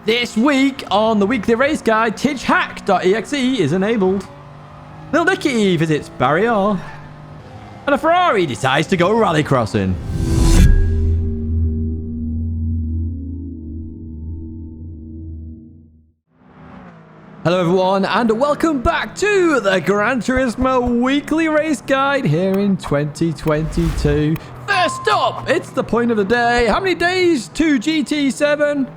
This week on the weekly race guide, tidghack.exe is enabled. Little Nicky visits Barrier. And a Ferrari decides to go rallycrossing. Hello everyone, and welcome back to the Gran Turismo weekly race guide here in 2022. First up, it's the point of the day. How many days to GT7?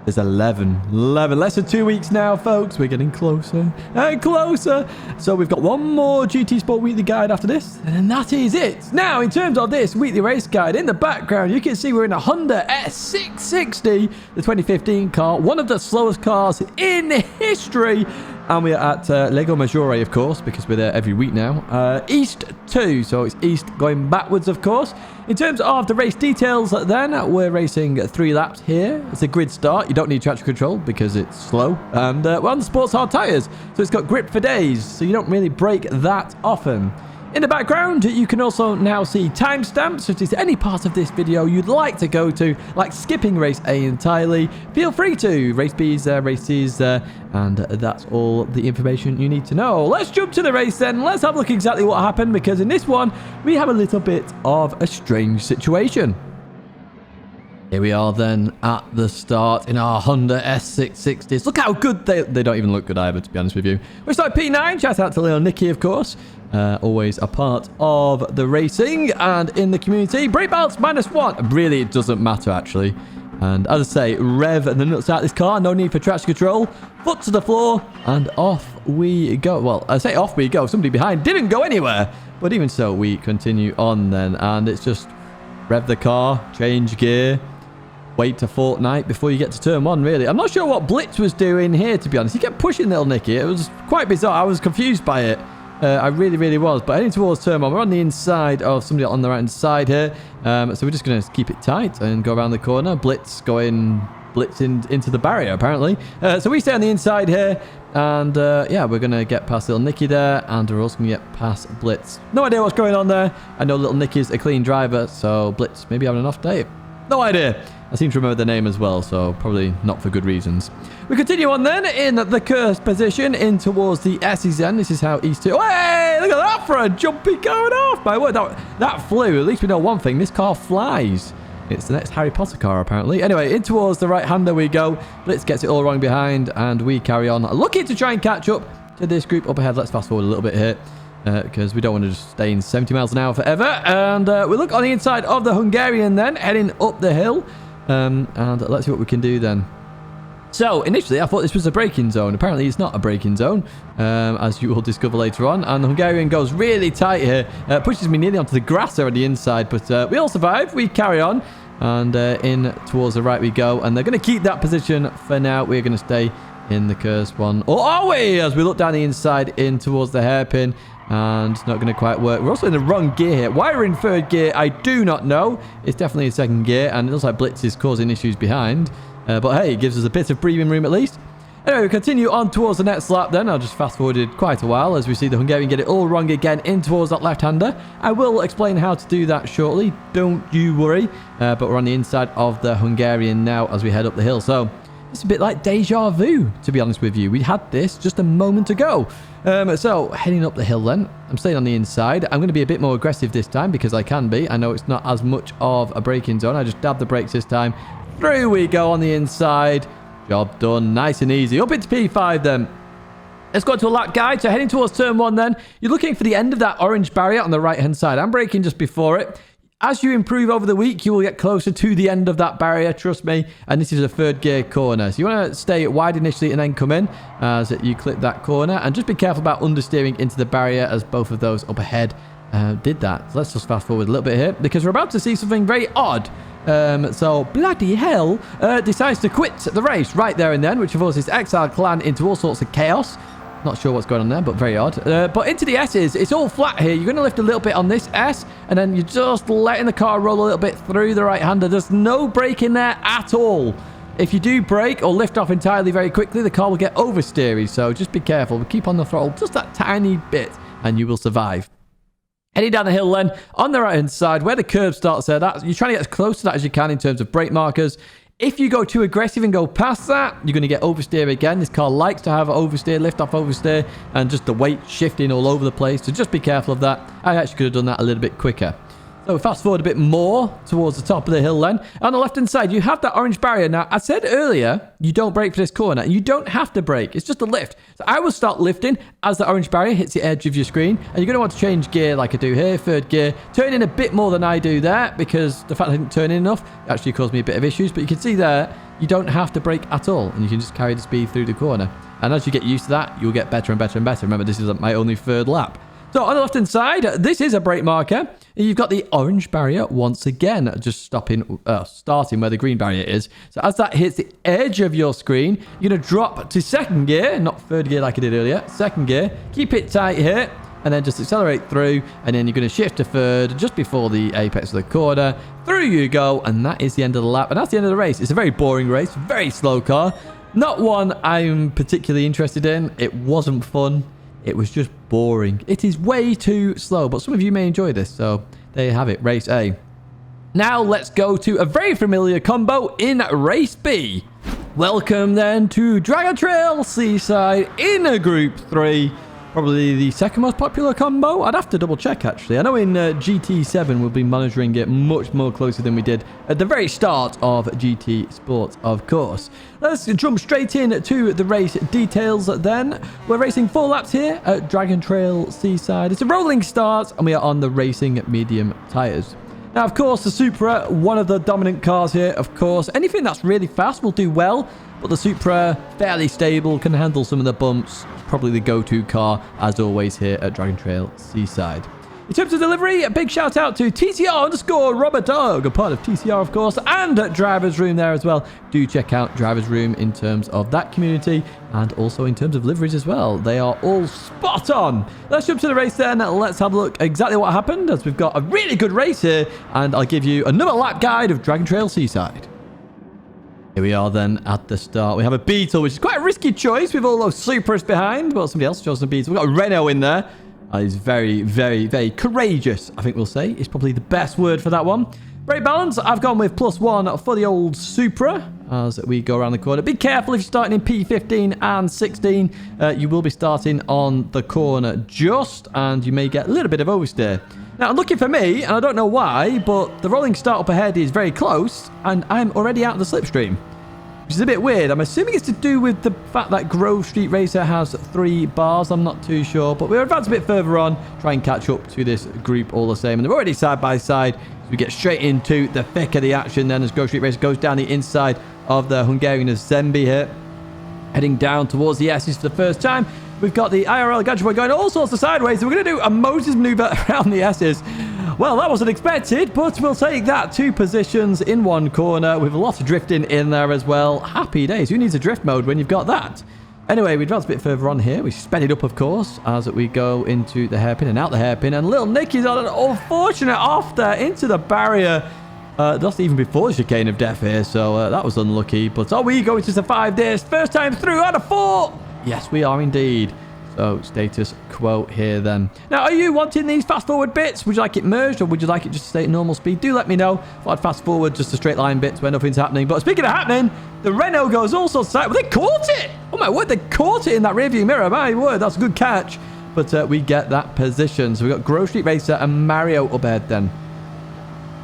There's 11. Less than 2 weeks now, folks. We're getting closer and closer. So we've got one more GT Sport weekly guide after this, and that is it. Now, in terms of this weekly race guide, in the background, you can see we're in a Honda S660, the 2015 car, one of the slowest cars in history. And we're at Lego Maggiore, of course, because we're there every week now. East 2, so it's east going backwards, of course. In terms of the race details, then, we're racing 3 laps here. It's a grid start. You don't need traction control because it's slow. And we're on the sports hard tyres, so it's got grip for days, so you don't really brake that often. In the background, you can also now see timestamps. If there's any part of this video you'd like to go to, like skipping race A entirely, feel free to. Race B's there, race C's there, and that's all the information you need to know. Let's jump to the race then. Let's have a look exactly what happened, because in this one, we have a little bit of a strange situation. Here we are then at the start in our Honda S660s. Look how good they don't even look good either, to be honest with you. We're starting P9. Shout out to Little Nicky, of course. Always a part of the racing and in the community. Brake balance -1. Really, it doesn't matter, actually. And as I say, rev the nuts out of this car. No need for traction control. Foot to the floor, and off we go. Well, I say off we go. Somebody behind didn't go anywhere. But even so, we continue on then. And it's just rev the car, change gear, wait a fortnight before you get to turn 1, really. I'm not sure what Blitz was doing here, to be honest. He kept pushing Little Nicky. It was quite bizarre. I was confused by it. I really was. But heading towards turn 1, we're on the inside of somebody on the right hand side here. So we're just going to keep it tight and go around the corner. Blitz blitzing into the barrier, apparently. So we stay on the inside here. And yeah, we're going to get past Little Nicky there. And we're also going to get past Blitz. No idea what's going on there. I know Little Nicky's a clean driver. So Blitz maybe having an off day. No idea. I seem to remember the name as well, so probably not for good reasons. We continue on then in the cursed position in towards the S's then. This is how East 2... Hey, look at that for a jumpy going off. My word, that flew. At least we know one thing. This car flies. It's the next Harry Potter car, apparently. Anyway, in towards the right-hander we go. Blitz gets it all wrong behind, and we carry on. Looking to try and catch up to this group up ahead. Let's fast forward a little bit here, because we don't want to just stay in 70 miles an hour forever. And we look on the inside of the Hungarian then, heading up the hill. And let's see what we can do then. So, initially, I thought this was a braking zone. Apparently, it's not a braking zone, as you will discover later on. And the Hungarian goes really tight here. Pushes me nearly onto the grass there on the inside. But we all survive. We carry on. And in towards the right we go. And they're going to keep that position for now. We're going to stay in the cursed one. Or are we? As we look down the inside in towards the hairpin. And it's not going to quite work. We're also in the wrong gear here. Why we're in third gear, I do not know. It's definitely a second gear. And it looks like Blitz is causing issues behind. But hey, it gives us a bit of breathing room at least. Anyway, we continue on towards the next lap then. I'll just fast forwarded quite a while as we see the Hungarian get it all wrong again in towards that left-hander. I will explain how to do that shortly. Don't you worry. But we're on the inside of the Hungarian now as we head up the hill. So it's a bit like deja vu, to be honest with you. We had this just a moment ago. So, heading up the hill then. I'm staying on the inside. I'm going to be a bit more aggressive this time because I can be. I know it's not as much of a braking zone. I just dab the brakes this time. Through we go on the inside. Job done. Nice and easy. Up into P5 then. Let's go to a lap guide. So, heading towards turn 1 then. You're looking for the end of that orange barrier on the right-hand side. I'm braking just before it. As you improve over the week, you will get closer to the end of that barrier, trust me. And this is a third gear corner. So you want to stay wide initially and then come in as you clip that corner. And just be careful about understeering into the barrier as both of those up ahead did that. So let's just fast forward a little bit here because we're about to see something very odd. So bloody hell decides to quit the race right there and then, which of course is Exile Clan into all sorts of chaos. Not sure what's going on there, but very odd. But into the S's, it's all flat here. You're going to lift a little bit on this S, and then you're just letting the car roll a little bit through the right-hander. There's no brake in there at all. If you do brake or lift off entirely very quickly, the car will get oversteery. So just be careful. Keep on the throttle just that tiny bit, and you will survive. Heading down the hill then, on the right-hand side, where the curb starts there, you're trying to get as close to that as you can in terms of brake markers. If you go too aggressive and go past that, you're going to get oversteer again. This car likes to have oversteer, lift off oversteer, and just the weight shifting all over the place. So just be careful of that. I actually could have done that a little bit quicker. So fast forward a bit more towards the top of the hill then. On the left-hand side, you have that orange barrier. Now, I said earlier, you don't brake for this corner. You don't have to brake. It's just a lift. So I will start lifting as the orange barrier hits the edge of your screen. And you're going to want to change gear like I do here, third gear. Turn in a bit more than I do there because the fact I didn't turn in enough actually caused me a bit of issues. But you can see there, you don't have to brake at all. And you can just carry the speed through the corner. And as you get used to that, you'll get better and better and better. Remember, this is my only third lap. So on the left-hand side, this is a brake marker. You've got the orange barrier once again, just starting where the green barrier is. So as that hits the edge of your screen, you're going to drop to second gear, not third gear like I did earlier. Second gear, keep it tight here, and then just accelerate through, and then you're going to shift to third just before the apex of the corner. Through you go, and that is the end of the lap, and that's the end of the race. It's a very boring race, very slow car. Not one I'm particularly interested in. It wasn't fun. It was just boring. It is way too slow, but some of you may enjoy this, so there you have it, race A. Now let's go to a very familiar combo in race B. Welcome then to Dragon Trail Seaside in a Group 3. Probably the second most popular combo. I'd have to double check actually. I know in GT7 we'll be monitoring it much more closely than we did at the very start of GT Sport, of course. Let's jump straight in to the race details then. We're racing 4 laps here at Dragon Trail Seaside. It's a rolling start and we are on the racing medium tyres. Now, of course, the Supra, one of the dominant cars here, of course. Anything that's really fast will do well, but the Supra, fairly stable, can handle some of the bumps. Probably the go-to car, as always, here at Dragon Trail Seaside. In terms of delivery, a big shout out to TCR_Robert Dog, a part of TCR, of course, and Driver's Room there as well. Do check out Driver's Room in terms of that community and also in terms of liveries as well. They are all spot on. Let's jump to the race then. Let's have a look exactly what happened as we've got a really good race here, and I'll give you another lap guide of Dragon Trail Seaside. Here we are then at the start. We have a Beetle, which is quite a risky choice with all those Supras behind. Well, somebody else chose a Beetle. We've got a Renault in there. He's very, very, very courageous, I think we'll say. Is probably the best word for that one. Brake balance, I've gone with +1 for the old Supra as we go around the corner. Be careful if you're starting in P15 and 16. You will be starting on the corner just, and you may get a little bit of oversteer. Now, looking for me, and I don't know why, but the rolling start up ahead is very close, and I'm already out of the slipstream, which is a bit weird. I'm assuming it's to do with the fact that Grove Street Racer has 3 bars. I'm not too sure, but we're advanced a bit further on, try and catch up to this group all the same. And they're already side by side. So we get straight into the thick of the action then as Grove Street Racer goes down the inside of the Hungarian Zembi here. Heading down towards the S's for the first time. We've got the IRL Gadget Boy going all sorts of sideways. So we're going to do a Moses maneuver around the S's. Well, that wasn't expected, but we'll take that. 2 positions in 1 corner with a lot of drifting in there as well. Happy days. Who needs a drift mode when you've got that? Anyway, we advance a bit further on here. We sped it up, of course, as we go into the hairpin and out the hairpin. And little Nicky's on an unfortunate off there into the barrier. That's even before the chicane of death here, so that was unlucky. But are we going to survive this? First time through out of 4. Yes, we are indeed. So, status quo here then. Now, are you wanting these fast forward bits? Would you like it merged or would you like it just to stay at normal speed? Do let me know. If I'd fast forward just the straight line bits where nothing's happening. But speaking of happening, the Renault goes all sorts of side. Well, they caught it! Oh my word, they caught it in that rearview mirror. My word, that's a good catch. But we get that position. So we've got Grove Street Racer and Mario up ahead then.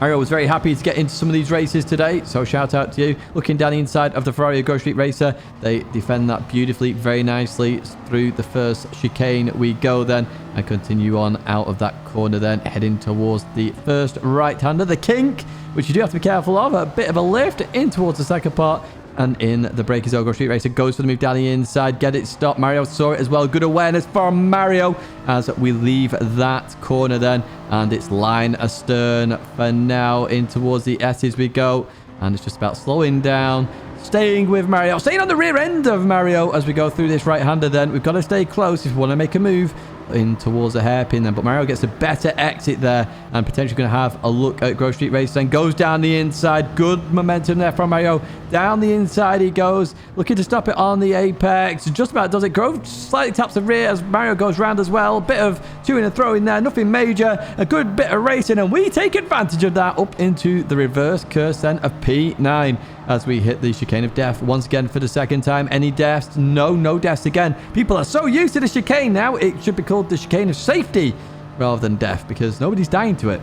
Mario was very happy to get into some of these races today, so shout out to you. Looking down the inside of the Ferrari Grove Street Racer, they defend that beautifully, very nicely. Through the first chicane we go then, and continue on out of that corner then, heading towards the first right-hander, the kink, which you do have to be careful of. A bit of a lift in towards the second part, and in the break is Grove Street Racer, goes for the move down the inside, get it stopped. Mario saw it as well. Good awareness from Mario as we leave that corner then, and it's line astern for now. In towards the S's we go, and it's just about slowing down, staying with Mario, staying on the rear end of Mario as we go through this right-hander then. We've got to stay close if we want to make a move in towards the hairpin then. But Mario gets a better exit there and potentially going to have a look at Grove Street Race. Then goes down the inside. Good momentum there from Mario. Down the inside he goes, looking to stop it on the apex. Just about does it. Grove slightly taps the rear as Mario goes round as well. Bit of to and throw in there, nothing major. A good bit of racing, and we take advantage of that up into the reverse curse then of P9 as we hit the chicane of death once again for the second time. Any deaths? No deaths again. People are so used to the chicane now, it should be called the chicane of safety rather than death, because nobody's dying to it.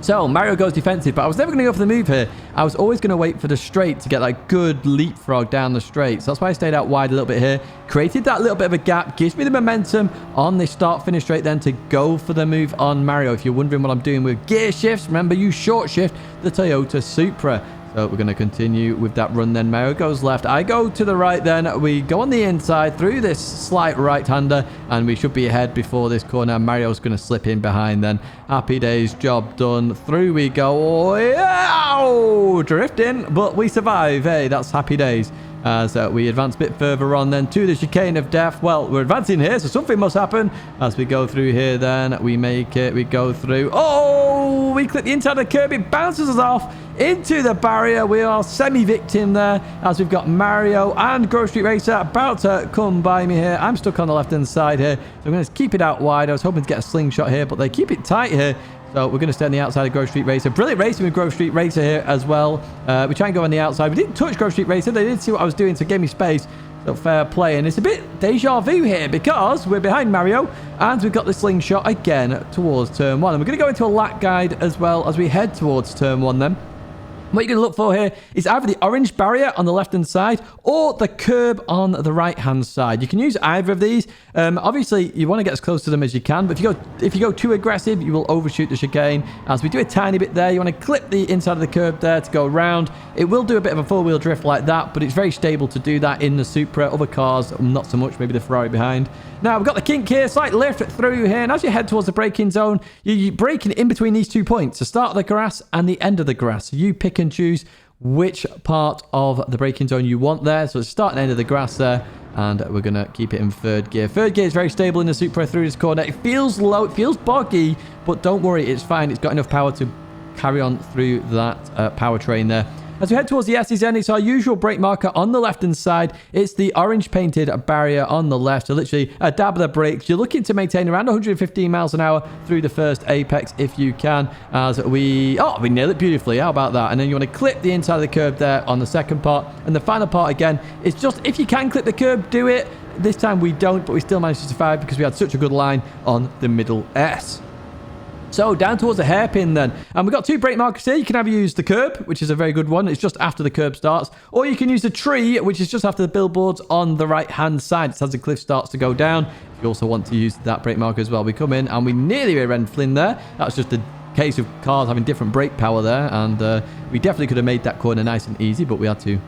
So Mario goes defensive, but I was never going to go for the move here. I was always going to wait for the straight to get that good leapfrog down the straight. So that's why I stayed out wide a little bit here. Created that little bit of a gap. Gives me the momentum on the start-finish straight then to go for the move on Mario. If you're wondering what I'm doing with gear shifts, remember you short shift the Toyota Supra. So we're going to continue with that run then. Mario goes left. I go to the right then. We go on the inside through this slight right-hander, and we should be ahead before this corner. Mario's going to slip in behind then. Happy days, job done. Through we go. Oh, drifting, but we survive. Hey, that's happy days. As we advance a bit further on then to the chicane of death. Well, we're advancing here, so something must happen. As we go through here then, we make it. We go through. Oh, we clip the inside of the curb. It bounces us off into the barrier. We are semi-victim there as we've got Mario and Grove Street Racer about to come by me here. I'm stuck on the left-hand side here, so I'm going to keep it out wide. I was hoping to get a slingshot here, but they keep it tight here. So we're going to stay on the outside of Grove Street Racer. Brilliant racing with Grove Street Racer here as well. We try and go on the outside. We didn't touch Grove Street Racer. They did see what I was doing, so gave me space. So fair play. And it's a bit deja vu here because we're behind Mario and we've got the slingshot again towards turn 1. And we're going to go into a lap guide as well as we head towards turn 1 then. What you're going to look for here is either the orange barrier on the left-hand side or the curb on the right-hand side. You can use either of these. Obviously, you want to get as close to them as you can, but if you go too aggressive, you will overshoot the chicane. As we do a tiny bit there, you want to clip the inside of the curb there to go around. It will do a bit of a four-wheel drift like that, but it's very stable to do that in the Supra. Other cars, not so much, maybe the Ferrari behind. Now, we've got the kink here, slight lift through here, and as you head towards the braking zone, you're braking in between these 2 points, the start of the grass and the end of the grass. So you pick and choose which part of the braking zone you want there. So it's start and end of the grass there, and we're going to keep it in third gear. Third gear is very stable in the Supra through this corner. It feels low, it feels boggy, but don't worry, it's fine. It's got enough power to carry on through that powertrain there. As we head towards the S's end, it's our usual brake marker on the left-hand side. It's the orange painted barrier on the left. So literally a dab of the brakes. You're looking to maintain around 115 miles an hour through the first apex if you can. As we nail it beautifully. How about that? And then you want to clip the inside of the curb there on the second part. And the final part, again, is just if you can clip the curb, do it. This time we don't, but we still managed to survive because we had such a good line on the middle S. So down towards the hairpin then. And we've got 2 brake markers here. You can either use the curb, which is a very good one. It's just after the curb starts. Or you can use the tree, which is just after the billboards on the right-hand side. It's as the cliff starts to go down. You also want to use that brake marker as well. We come in and we nearly rear-end Flynn there. That's just a case of cars having different brake power there. And we definitely could have made that corner nice and easy, but we had to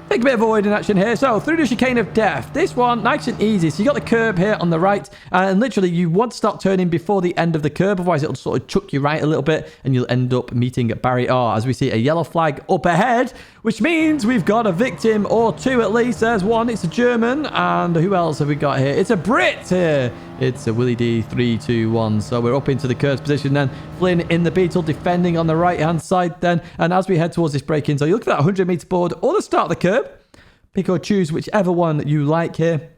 take a bit of avoiding action here. So through the chicane of death. This one, nice and easy. So you got the curb here on the right. And literally, you want to start turning before the end of the curb. Otherwise, it'll sort of chuck you right a little bit. And you'll end up meeting at barrier R. As we see a yellow flag up ahead. Which means we've got a victim or 2 at least. There's one. It's a German. And who else have we got here? It's a Brit here. It's a Willie D 3-2-1. So we're up into the curbs position then. Flynn in the Beetle defending on the right-hand side then. And as we head towards this break-in, so you look at that 100-meter board or the start of the curb. Pick or choose whichever one you like here.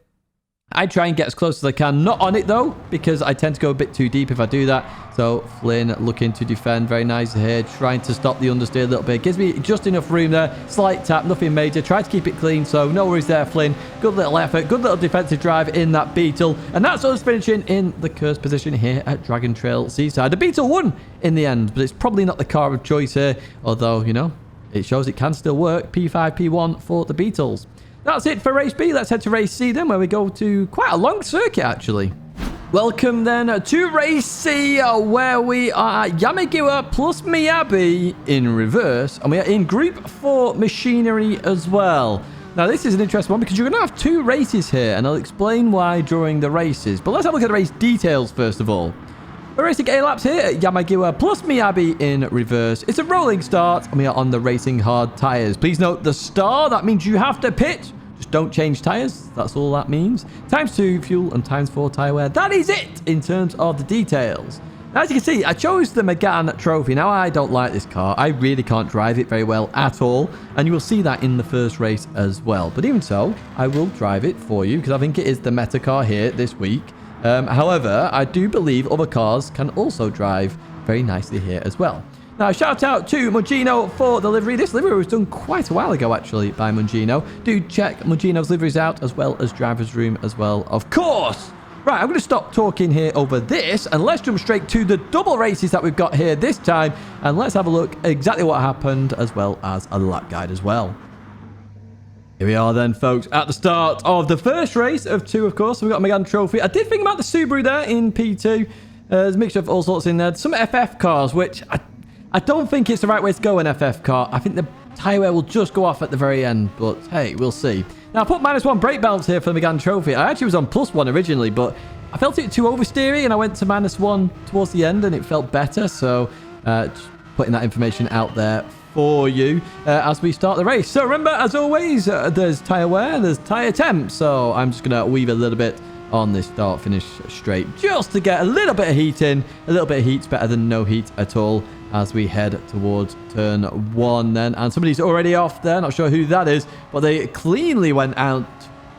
I try and get as close as I can. Not on it, though, because I tend to go a bit too deep if I do that. So Flynn looking to defend very nice here. Trying to stop the understeer a little bit. Gives me just enough room there. Slight tap, nothing major. Try to keep it clean, so no worries there, Flynn. Good little effort. Good little defensive drive in that Beetle. And that's us finishing in the curse position here at Dragon Trail Seaside. The Beetle won in the end, but it's probably not the car of choice here. Although, you know, it shows it can still work. P5, P1 for the Beetles. That's it for race B. Let's head to race C then, where we go to quite a long circuit, actually. Welcome then to race C, where we are at Yamagiwa plus Miyabi in reverse. And we are in Group 4 machinery as well. Now, this is an interesting one because you're going to have 2 races here, and I'll explain why during the races. But let's have a look at the race details first of all. We're racing A-laps here at Yamagiwa plus Miyabi in reverse. It's a rolling start, and we are on the racing hard tyres. Please note the star, that means you have to pit Just don't change tyres. That's all that means. ×2 fuel and ×4 tyre wear. That is it in terms of the details. Now, as you can see, I chose the Megane trophy. Now, I don't like this car. I really can't drive it very well at all. And you will see that in the first race as well. But even so, I will drive it for you because I think it is the meta car here this week. However, I do believe other cars can also drive very nicely here as well. Now, shout out to Mungino for the livery. This livery was done quite a while ago, actually, by Mungino. Do check Mungino's liveries out, as well as driver's room as well, of course. Right, I'm going to stop talking here over this, and let's jump straight to the double races that we've got here this time, and let's have a look exactly what happened, as well as a lap guide as well. Here we are then, folks, at the start of the first race of 2, of course. We've got a Megane trophy. I did think about the Subaru there in P2. There's a mixture of all sorts in there. Some FF cars, which I don't think it's the right way to go in FF car. I think the tyre wear will just go off at the very end, but hey, we'll see. Now, I put -1 brake balance here for the Megane trophy. I actually was on +1 originally, but I felt it too oversteery, and I went to -1 towards the end, and it felt better. So, just putting that information out there for you as we start the race. So, remember, as always, there's tyre wear, there's tyre temp. So, I'm just going to weave a little bit on this start-finish straight just to get a little bit of heat in. A little bit of heat's better than no heat at all as we head towards turn 1 then. And somebody's already off there. Not sure who that is, but they cleanly went out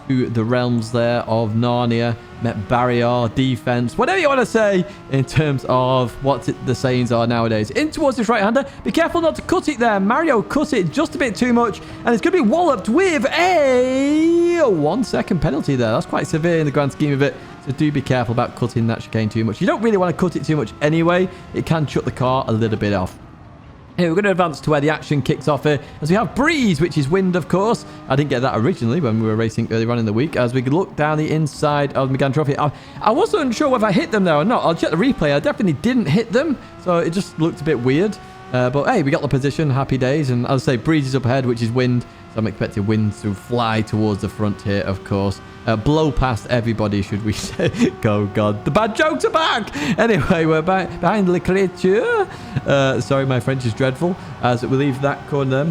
to the realms there of Narnia, met barrier, defense, whatever you want to say in terms of what the sayings are nowadays. In towards this right-hander. Be careful not to cut it there. Mario cut it just a bit too much, and it's going to be walloped with a 1-second penalty there. That's quite severe in the grand scheme of it. So do be careful about cutting that chicane too much. You don't really want to cut it too much anyway. It can shut the car a little bit off. Here, we're going to advance to where the action kicks off here, as we have breeze, which is wind, of course. I didn't get that originally when we were racing earlier on in the week, as we could look down the inside of the Megane trophy. I wasn't sure whether I hit them there or not. I'll check the replay. I definitely didn't hit them, so it just looked a bit weird. But hey, we got the position. Happy days. And as I say, breeze is up ahead, which is wind. So I'm expecting wind to fly towards the front here, of course. Blow past everybody, should we say. Oh, God. The bad jokes are back. Anyway, we're back behind Le Créature. Sorry, my French is dreadful. As we leave that corner.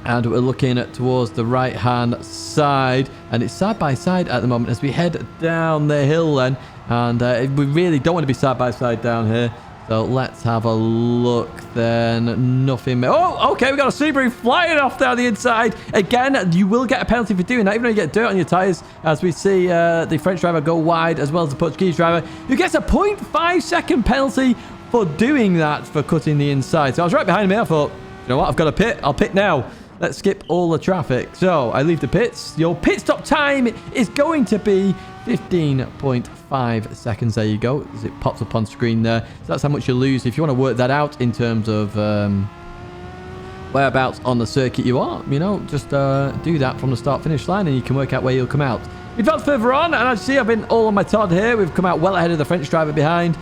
And we're looking towards the right-hand side. And it's side by side at the moment as we head down the hill then. And we really don't want to be side by side down here. So let's have a look then. Nothing. Oh, okay. We got a Subaru flying off down the inside. Again, you will get a penalty for doing that, even though you get dirt on your tyres. As we see the French driver go wide, as well as the Portuguese driver, who gets a 0.5-second penalty for doing that, for cutting the inside. So I was right behind me. I thought, you know what? I've got to pit. I'll pit now. Let's skip all the traffic. So I leave the pits. Your pit stop time is going to be 15.5 seconds. There you go, as it pops up on screen there. So that's how much you lose. If you want to work that out in terms of whereabouts on the circuit you are, you know, just do that from the start-finish line and you can work out where you'll come out. We've got further on, and as you see, I've been all on my Todd here. We've come out well ahead of the French driver behind.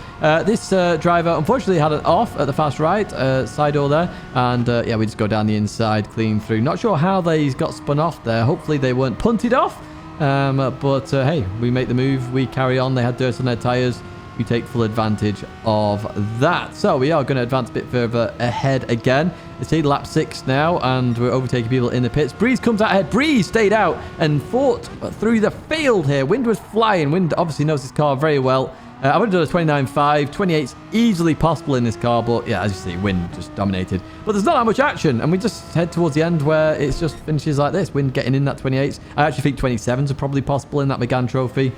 This driver, unfortunately, had it off at the fast right side door there. And, yeah, we just go down the inside, clean through. Not sure how they got spun off there. Hopefully, they weren't punted off. But, hey, we make the move. We carry on. They had dirt on their tyres. We take full advantage of that. So we are going to advance a bit further ahead again. It's lap 6 now, and we're overtaking people in the pits. Breeze comes out ahead. Breeze stayed out and fought through the field here. Wind was flying. Wind obviously knows this car very well. I would have done a 29.5. 28's easily possible in this car, but yeah, as you see, Wind just dominated. But there's not that much action, and we just head towards the end where it just finishes like this. Wind getting in that 28's. I actually think 27's are probably possible in that Megane trophy.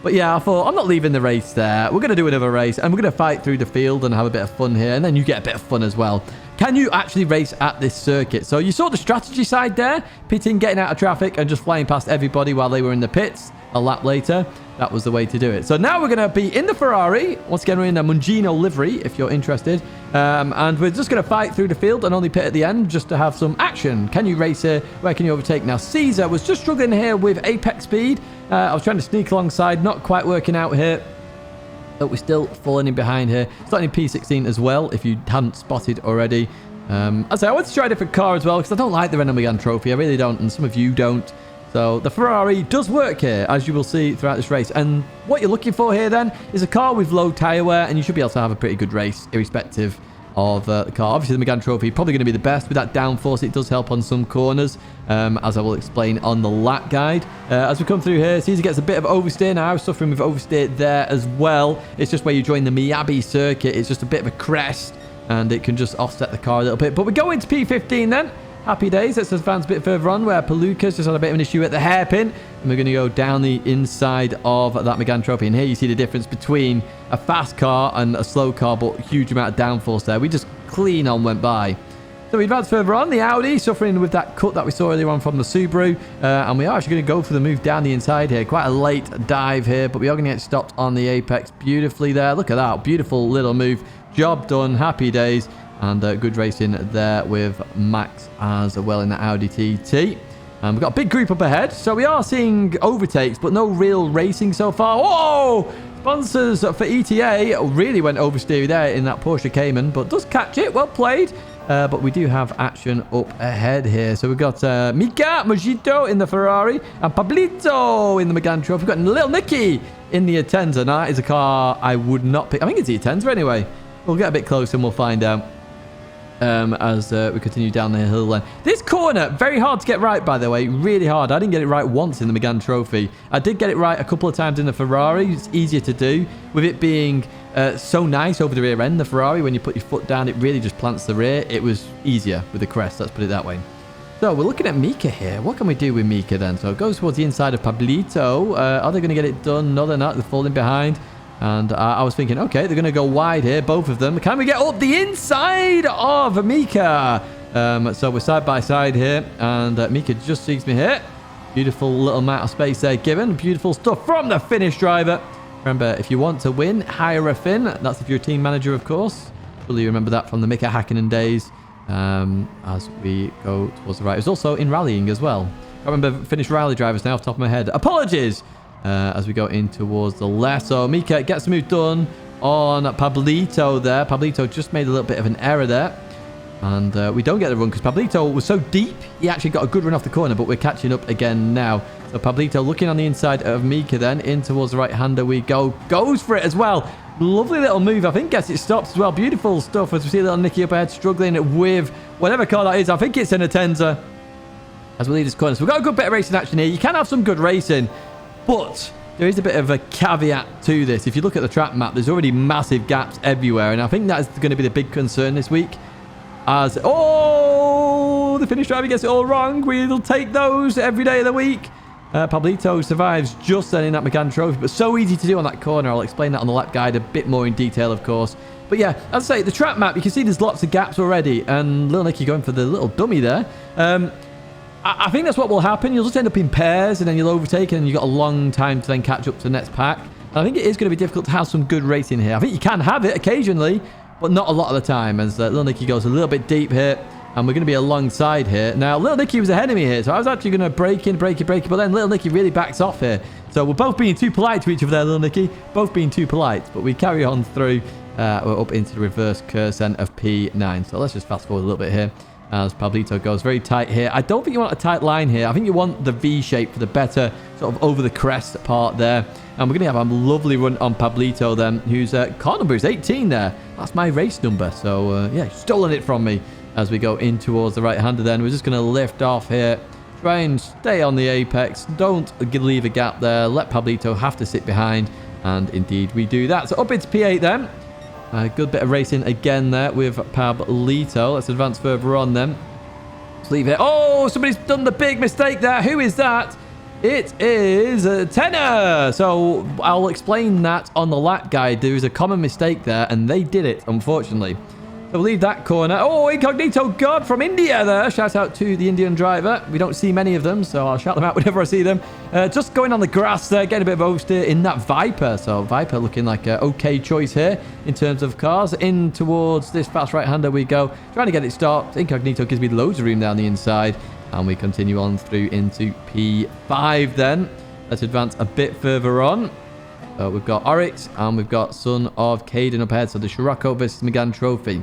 But yeah, I thought, I'm not leaving the race there. We're going to do another race, and we're going to fight through the field and have a bit of fun here, and then you get a bit of fun as well. Can you actually race at this circuit? So you saw the strategy side there, pitting, getting out of traffic, and just flying past everybody while they were in the pits a lap later. That was the way to do it. So now we're going to be in the Ferrari. Once again, we're in a Mungino livery, if you're interested. And we're just going to fight through the field and only pit at the end just to have some action. Can you race here? Where can you overtake? Now, Caesar was just struggling here with apex speed. I was trying to sneak alongside, not quite working out here. But we're still falling in behind here. Starting in P16 as well, if you hadn't spotted already. I want to try a different car as well, because I don't like the Renault Megane trophy. I really don't, and some of you don't. So the Ferrari does work here, as you will see throughout this race. And what you're looking for here then is a car with low tyre wear, and you should be able to have a pretty good race, irrespective of the car. Obviously, the Megane Trophy probably going to be the best with that downforce. It does help on some corners, as I will explain on the lap guide. As we come through here, Caesar gets a bit of oversteer now. Suffering with oversteer there as well. It's just where you join the Miyabi circuit. It's just a bit of a crest, and it can just offset the car a little bit. But we go into P15 then. Happy days. Let's advance a bit further on where Palooka's just had a bit of an issue at the hairpin. And we're going to go down the inside of that Megane Trophy. And here you see the difference between a fast car and a slow car, but huge amount of downforce there. We just clean on went by. So we advance further on. The Audi suffering with that cut that we saw earlier on from the Subaru. And we are actually going to go for the move down the inside here. Quite a late dive here, but we are going to get stopped on the apex beautifully there. Look at that. Beautiful little move. Job done. Happy days. And good racing there with Max as well in the Audi TT. And we've got a big group up ahead. So we are seeing overtakes, but no real racing so far. Whoa! Sponsors for ETA really went oversteer there in that Porsche Cayman, but does catch it. Well played. But we do have action up ahead here. So we've got Mika Mojito in the Ferrari and Pablito in the Megane Trophy. We've got Little Nicky in the Atenza. Now, that is a car I would not pick. I think it's the Atenza anyway. We'll get a bit closer and we'll find out. As we continue down the hill then. This corner, very hard to get right, by the way. Really hard. I didn't get it right once in the Megane Trophy. I did get it right a couple of times in the Ferrari. It's easier to do. With it being so nice over the rear end, the Ferrari, when you put your foot down, it really just plants the rear. It was easier with the crest, let's put it that way. So we're looking at Mika here. What can we do with Mika then? So it goes towards the inside of Pablito. Are they going to get it done? No, they're not. They're falling behind. And I was thinking, okay, they're going to go wide here, both of them. Can we get up the inside of Mika? So we're side by side here, and Mika just sees me here. Beautiful little amount of space there given. Beautiful stuff from the Finnish driver. Remember, if you want to win, hire a Finn. That's if you're a team manager, of course. Will you remember that from the Mika Hakkinen days? As we go towards the right. It was also in rallying as well. I remember Finnish rally drivers now off the top of my head. Apologies! As we go in towards the left. So Mika gets the move done on Pablito there. Pablito just made a little bit of an error there. And we don't get the run because Pablito was so deep. He actually got a good run off the corner, but we're catching up again now. So Pablito looking on the inside of Mika then. In towards the right-hander we go. Goes for it as well. Lovely little move. I think gets it stopped as well. Beautiful stuff as we see little Nicky up ahead struggling with whatever car that is. I think it's an Atenza as we leave this corner. So we've got a good bit of racing action here. You can have some good racing. But there is a bit of a caveat to this. If you look at the track map, there's already massive gaps everywhere. And I think that's going to be the big concern this week. As, the Finnish driver gets it all wrong. We'll take those every day of the week. Pablito survives just then in that Megane Trophy. But so easy to do on that corner. I'll explain that on the lap guide a bit more in detail, of course. But yeah, as I say, the track map, you can see there's lots of gaps already. And little Nicky going for the little dummy there. I think that's what will happen. You'll just end up in pairs and then you'll overtake and you've got a long time to then catch up to the next pack. And I think it is going to be difficult to have some good racing here. I think you can have it occasionally, but not a lot of the time as Little Nicky goes a little bit deep here. And we're going to be alongside here. Now, Little Nicky was ahead of me here, so I was actually going to break it, but then Little Nicky really backs off here. So we're both being too polite to each other there, Little Nicky. Both being too polite, but we carry on through. We're up into the reverse curve then of P9. So let's just fast forward a little bit here. As Pablito goes very tight here. I don't think you want a tight line here. I think you want the V shape for the better sort of over the crest part there. And we're going to have a lovely run on Pablito then, whose car number is 18 there. That's my race number. So, yeah, stolen it from me as we go in towards the right-hander then. We're just going to lift off here. Try and stay on the apex. Don't leave a gap there. Let Pablito have to sit behind. And indeed, we do that. So up into P8 then. A good bit of racing again there with Pablito. Let's advance further on then. Let's leave it. Oh, somebody's done the big mistake there. Who is that? It is Tenor. So I'll explain that on the lap guide. There is a common mistake there, and they did it, unfortunately. So we'll leave that corner. Oh, Incognito God from India there. Shout out to the Indian driver. We don't see many of them, so I'll shout them out whenever I see them. Just going on the grass there, getting a bit of oversteer in that Viper. So Viper looking like an okay choice here in terms of cars. In towards this fast right-hander we go. Trying to get it stopped. Incognito gives me loads of room down the inside. And we continue on through into P5 then. Let's advance a bit further on. We've got Oryx and we've got Son of Caden up ahead. So the Scirocco versus Megane Trophy.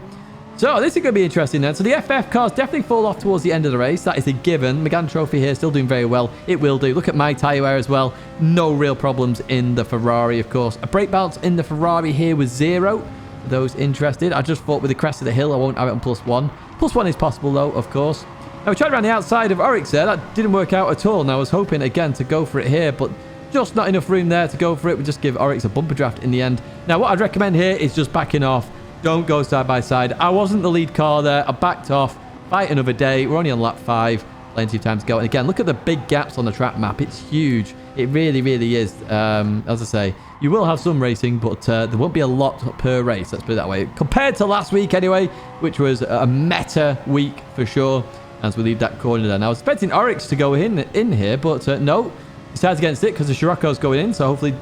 So this is going to be interesting then. So the FF cars definitely fall off towards the end of the race. That is a given. Megane Trophy here still doing very well. It will do. Look at my tyre wear as well. No real problems in the Ferrari, of course. A brake balance in the Ferrari here was 0. those interested. I just thought with the crest of the hill, I won't have it on +1. +1 is possible, though, of course. Now, we tried around the outside of Oryx there. That didn't work out at all. And I was hoping, again, to go for it here, but just not enough room there to go for it. We just give Oryx a bumper draft in the end. Now, what I'd recommend here is just backing off. Don't go side by side. I wasn't the lead car there. I backed off. Fight another day. We're only on lap 5. Plenty of time to go. And again, look at the big gaps on the track map. It's huge. It really, really is. As I say, you will have some racing, but there won't be a lot per race. Let's put it that way. Compared to last week, anyway, which was a meta week for sure. As we leave that corner there. Now, I was expecting Oryx to go in here, but no. Decides against it because the Scirocco's going in. So hopefully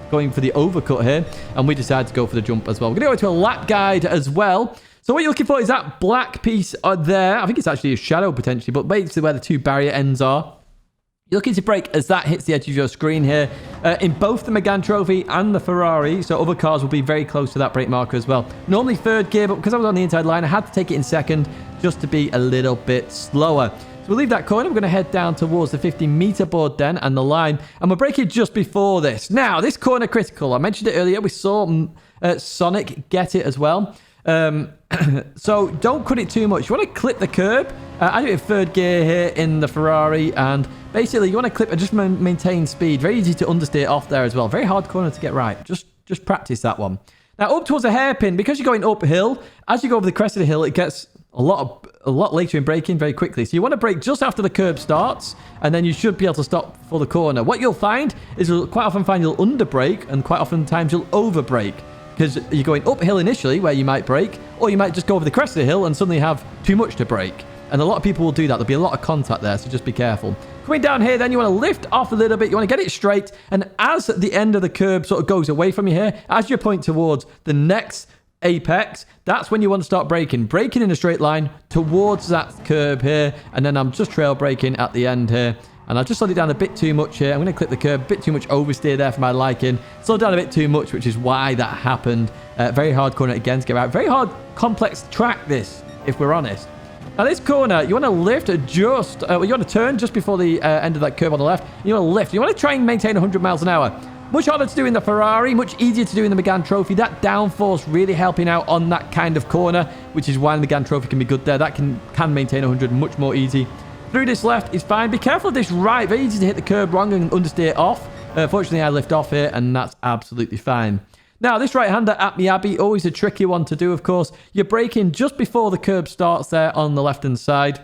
going for the overcut here. And we decide to go for the jump as well. We're going to go into a lap guide as well. So what you're looking for is that black piece there. I think it's actually a shadow potentially, but basically where the 2 barrier ends are. You're looking to brake as that hits the edge of your screen here. In both the Megane Trophy and the Ferrari, so other cars will be very close to that brake marker as well. Normally 3rd gear, but because I was on the inside line, I had to take it in 2nd just to be a little bit slower. So we'll leave that corner. We're going to head down towards the 50-meter board then and the line. And we're braking just before this. Now, this corner critical. I mentioned it earlier. We saw Sonic get it as well. So don't cut it too much. You want to clip the curb. I do it in 3rd gear here in the Ferrari. And basically, you want to clip and just maintain speed. Very easy to understeer off there as well. Very hard corner to get right. Just practice that one. Now, up towards the hairpin, because you're going uphill, as you go over the crest of the hill, it gets a lot later in braking very quickly. So you want to brake just after the curb starts, and then you should be able to stop for the corner. What you'll find is you'll quite often find you'll under brake, and quite often times you'll over brake. Because you're going uphill initially where you might brake, or you might just go over the crest of the hill and suddenly have too much to brake. And a lot of people will do that. There'll be a lot of contact there, so just be careful. Coming down here, then you want to lift off a little bit. You want to get it straight. And as the end of the curb sort of goes away from you here, as you point towards the next apex, that's when you want to start braking. Braking in a straight line towards that curb here. And then I'm just trail braking at the end here. And I've just slowed it down a bit too much here. I'm going to clip the curb. A bit too much oversteer there for my liking. Slowed down a bit too much, which is why that happened. Very hard corner again to get out. Very hard, complex track this, if we're honest. Now, this corner, you want to lift just... you want to turn just before the end of that curve on the left. You want to lift. You want to try and maintain 100 miles an hour. Much harder to do in the Ferrari. Much easier to do in the Megane Trophy. That downforce really helping out on that kind of corner, which is why the Megane Trophy can be good there. That can maintain 100 much more easy. Through this left is fine. Be careful of this right. Very easy to hit the curb wrong and understeer off. Fortunately, I lift off here, and that's absolutely fine. Now, this right-hander at Miyabi, always a tricky one to do, of course. You're braking just before the curb starts there on the left-hand side.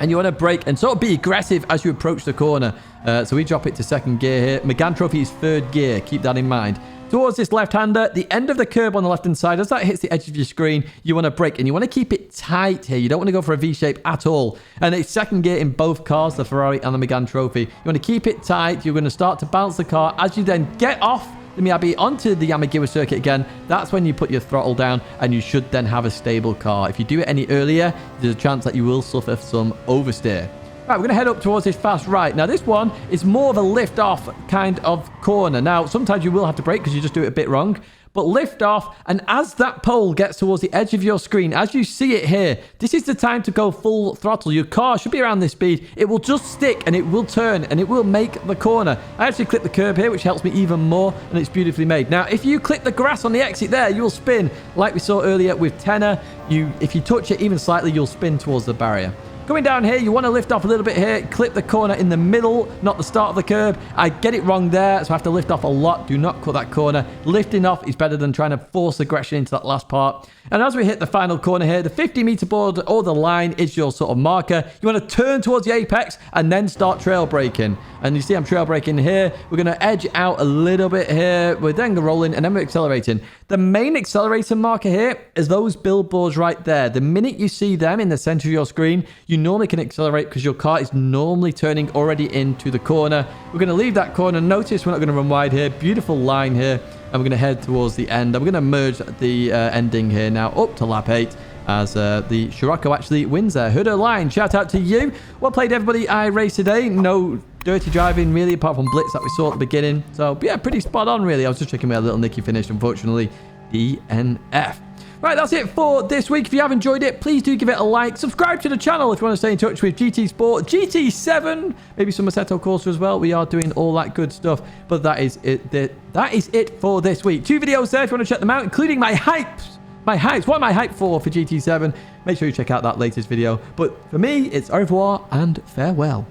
And you want to brake and sort of be aggressive as you approach the corner. So we drop it to 2nd gear here. Megane Trophy is 3rd gear. Keep that in mind. Towards this left-hander, the end of the curb on the left-hand side, as that hits the edge of your screen, you want to brake. And you want to keep it tight here. You don't want to go for a V-shape at all. And it's 2nd gear in both cars, the Ferrari and the Megane Trophy. You want to keep it tight. You're going to start to bounce the car. As you then get off the Miyabi onto the Yamagiwa circuit again, that's when you put your throttle down, and you should then have a stable car. If you do it any earlier, there's a chance that you will suffer some oversteer. Right, we're going to head up towards this fast right. Now, this one is more of a lift-off kind of corner. Now, sometimes you will have to brake because you just do it a bit wrong. But lift off, and as that pole gets towards the edge of your screen, as you see it here, this is the time to go full throttle. Your car should be around this speed. It will just stick, and it will turn, and it will make the corner. I actually clip the curb here, which helps me even more, and it's beautifully made. Now, if you clip the grass on the exit there, you'll spin like we saw earlier with Tenor. If you touch it even slightly, you'll spin towards the barrier. Coming down here, you want to lift off a little bit here. Clip the corner in the middle, not the start of the curb. I get it wrong there, so I have to lift off a lot. Do not cut that corner. Lifting off is better than trying to force aggression into that last part. And as we hit the final corner here, the 50-meter board or the line is your sort of marker. You want to turn towards the apex and then start trail braking. And you see I'm trail braking here. We're going to edge out a little bit here. We're then rolling and then we're accelerating. The main accelerator marker here is those billboards right there. The minute you see them in the center of your screen, you normally can accelerate because your car is normally turning already into the corner. We're going to leave that corner. Notice we're not going to run wide here. Beautiful line here. And we're going to head towards the end. And we're going to merge the ending here now up to lap 8 as the Scirocco actually wins there. Huda Line, shout out to you. Well played, everybody. I raced today. No dirty driving, really, apart from Blitz that we saw at the beginning. So, yeah, pretty spot on, really. I was just checking where little Nicky finished, unfortunately. DNF. Right, that's it for this week. If you have enjoyed it, please do give it a like. Subscribe to the channel if you want to stay in touch with GT Sport, GT7, maybe some Assetto Corsa as well. We are doing all that good stuff. But that is it. That is it for this week. 2 videos there if you want to check them out, including my hypes. What am I hyped for GT7? Make sure you check out that latest video. But for me, it's au revoir and farewell.